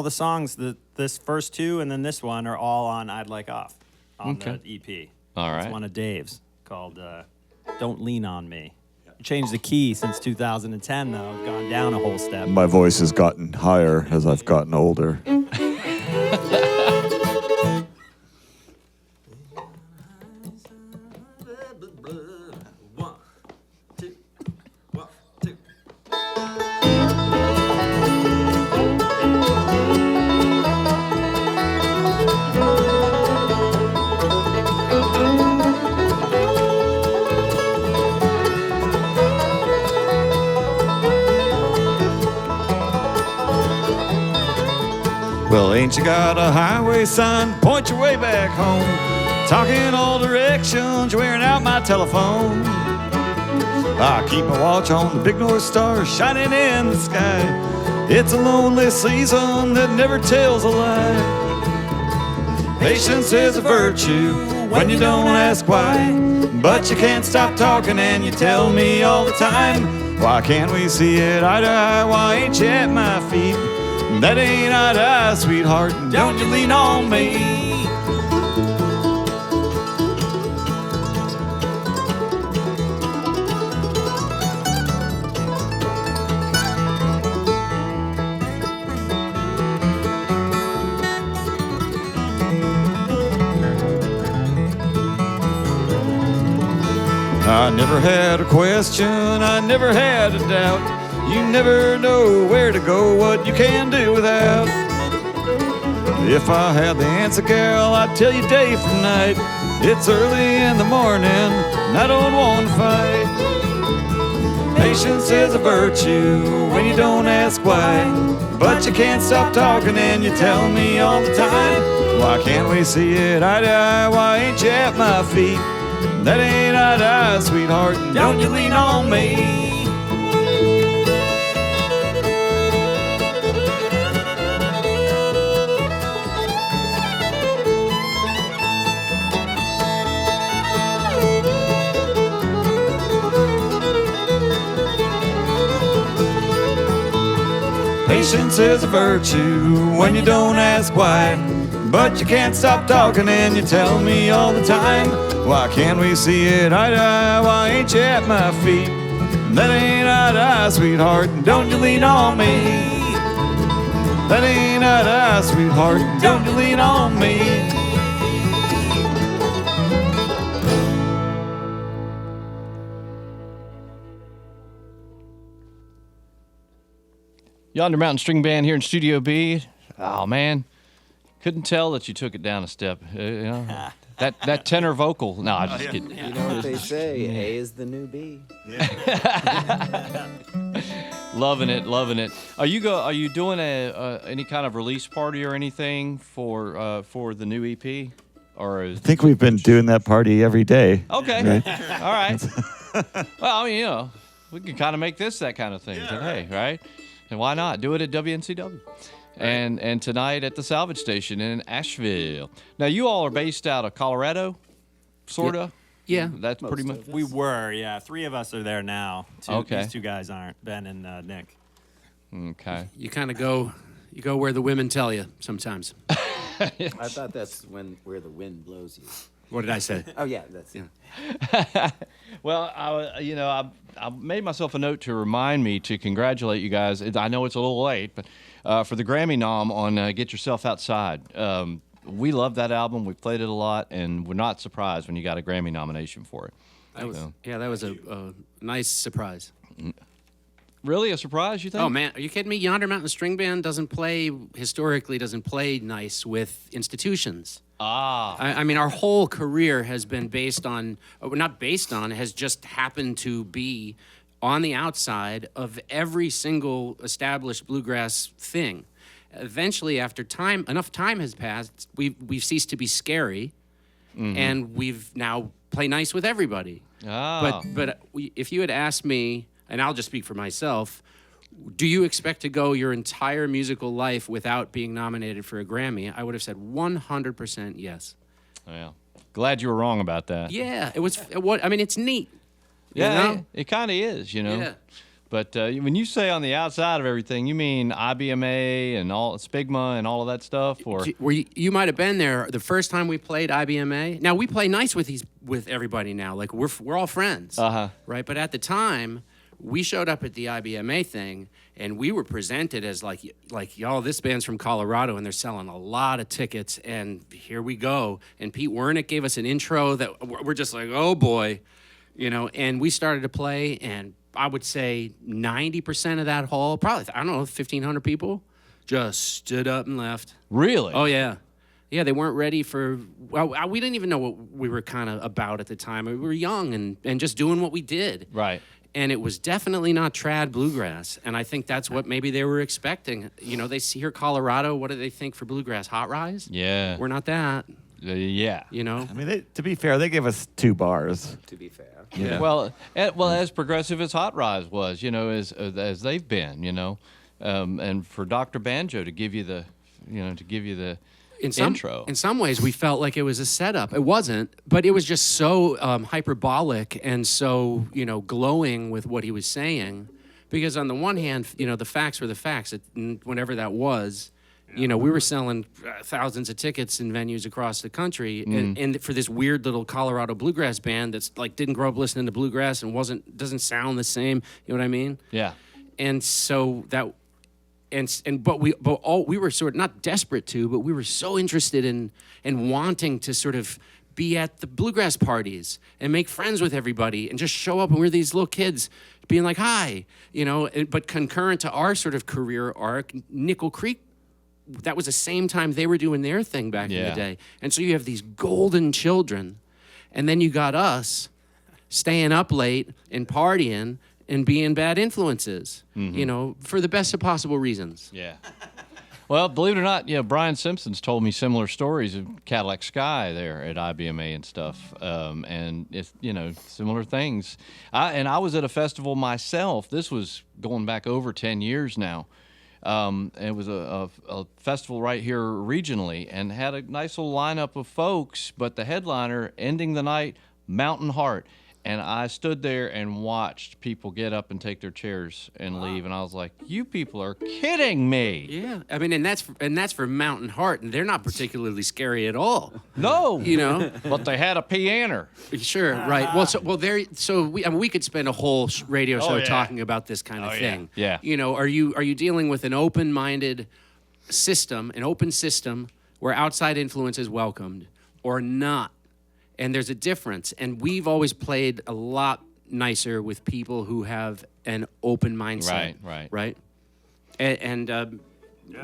all the songs, this first two and then this one are all on I'd Like Off on the EP. All right. It's one of Dave's called Don't Lean On Me. Changed the key since 2010, though. Gone down a whole step. My voice has gotten higher as I've gotten older. Well, ain't you got a highway sign? Point your way back home. Talking all directions, wearing out my telephone. I keep my watch on the big North Star shining in the sky. It's a lonely season that never tells a lie. Patience is a virtue when you don't ask why. But you can't stop talking and you tell me all the time. Why can't we see it eye to eye? Why ain't you at my feet? That ain't eye to eye, sweetheart. Don't you lean on me. I never had a question, I never had a doubt. You never know where to go, what you can do without. If I had the answer, gal, I'd tell you day from night. It's early in the morning, and I don't want to fight. Patience is a virtue when you don't ask why. But you can't stop talking and you tell me all the time. Why can't we see it eye to eye? Why ain't you at my feet? That ain't eye to eye, sweetheart. Don't you lean on me. Patience is a virtue when you don't ask why. But you can't stop talking and you tell me all the time. Why can't we see it eye to eye? Why ain't you at my feet? That ain't eye to eye, sweetheart. Don't you lean on me. That ain't eye to eye, sweetheart. Don't you lean on me. Yonder Mountain String Band here in Studio B. Oh, man. Couldn't tell that you took it down a step. You know, that tenor vocal. No, I just kidding. You know what they say, A is the new B. Loving it, loving it. Are you doing any kind of release party or anything for the new EP? Or I think we've been doing that party every day. Okay. Right? All right. Well, I mean, you know, we can kind of make this that kind of thing today, right? And why not? Do it at WNCW. And tonight at the Salvage Station in Asheville. Now, you all are based out of Colorado, sort of? Yeah. That's pretty much. We were, yeah. 3 of us are there now. Okay. These 2 guys aren't, Ben and Nick. Okay. You kind of go where the women tell you sometimes. I thought that's where the wind blows you. What did I say? Oh, yeah, that's Well, I made myself a note to remind me to congratulate you guys. I know it's a little late, but for the Grammy nom on Get Yourself Outside. We love that album. We played it a lot, and we're not surprised when you got a Grammy nomination for it. That was a nice surprise. Really, a surprise, you think? Oh, man, are you kidding me? Yonder Mountain String Band historically doesn't play nice with institutions. I mean, our whole career has been based on, not based on, has just happened to be on the outside of every single established bluegrass thing. Eventually, after enough time has passed, we've ceased to be scary, and we've now play nice with everybody. But if you had asked me, and I'll just speak for myself, do you expect to go your entire musical life without being nominated for a Grammy? I would have said 100% yes. Yeah. Glad you were wrong about that. Yeah, it's neat. Yeah, you know? it kind of is, you know. Yeah. But when you say on the outside of everything, you mean IBMA and all Spigma and all of that stuff, or You might have been there the first time we played IBMA. Now we play nice with everybody now. Like we're all friends, right? But at the time, we showed up at the IBMA thing, and we were presented as like y'all, this band's from Colorado, and they're selling a lot of tickets, and here we go. And Pete Wernick gave us an intro that we're just like, oh boy, and we started to play, and I would say 90% of that hall, probably, I don't know, 1,500 people, just stood up and left. really? Oh, yeah. Yeah, they weren't ready for, well, we didn't even know what we were kind of about at the time. We were young and just doing what we did. Right. And it was definitely not trad bluegrass. And I think that's what maybe they were expecting. They hear Colorado, what do they think for bluegrass? Hot Rise? Yeah. We're not that, Yeah. you know? I mean, to be fair, they gave us 2 bars. To be fair. Yeah. Well, as progressive as Hot Rise was, as they've been, and for Dr. Banjo to give you the, intro. In some ways, we felt like it was a setup. It wasn't, but it was just so hyperbolic and so, glowing with what he was saying. Because on the one hand, the facts were the facts. Whenever that was, we were selling thousands of tickets in venues across the country, and for this weird little Colorado bluegrass band that's like didn't grow up listening to bluegrass and doesn't sound the same. You know what I mean? Yeah. And so that. But we were sort of not desperate to, but we were so interested in wanting to sort of be at the bluegrass parties and make friends with everybody and just show up, and we're these little kids being like, hi, but concurrent to our sort of career arc, Nickel Creek, that was the same time they were doing their thing back in the day. And so you have these golden children, and then you got us staying up late and partying and being bad influences, for the best of possible reasons. Yeah. Well, believe it or not, Brian Simpson's told me similar stories of Cadillac Sky there at IBMA and stuff, and it's similar things. I was at a festival myself. This was going back over 10 years now. It was a festival right here regionally, and had a nice little lineup of folks. But the headliner ending the night, Mountain Heart. And I stood there and watched people get up and take their chairs and leave, and I was like, "You people are kidding me!" Yeah, I mean, and that's for Mountain Heart, and they're not particularly scary at all. No, But they had a piano. Sure, right. Well, we could spend a whole radio show talking about this kind of thing. Yeah. Are you dealing with an open-minded system, an open system where outside influence is welcomed, or not? And there's a difference. And we've always played a lot nicer with people who have an open mindset. Right. And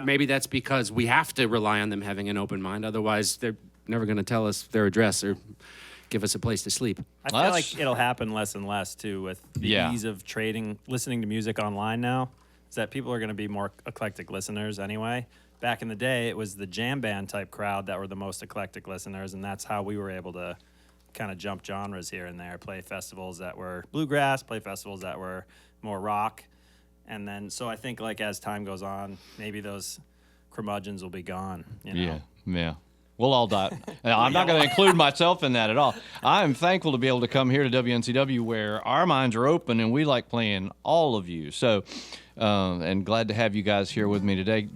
maybe that's because we have to rely on them having an open mind. Otherwise, they're never going to tell us their address or give us a place to sleep. I feel like it'll happen less and less, too, with the ease of listening to music online now, is that people are going to be more eclectic listeners anyway. Back in the day, it was the jam band type crowd that were the most eclectic listeners, and that's how we were able to kind of jump genres here and there, play festivals that were bluegrass, play festivals that were more rock. And then, so I think like as time goes on, maybe those curmudgeons will be gone. Yeah. We'll all die. Now, I'm not going to include myself in that at all. I'm thankful to be able to come here to WNCW where our minds are open and we like playing all of you. So, and glad to have you guys here with me today.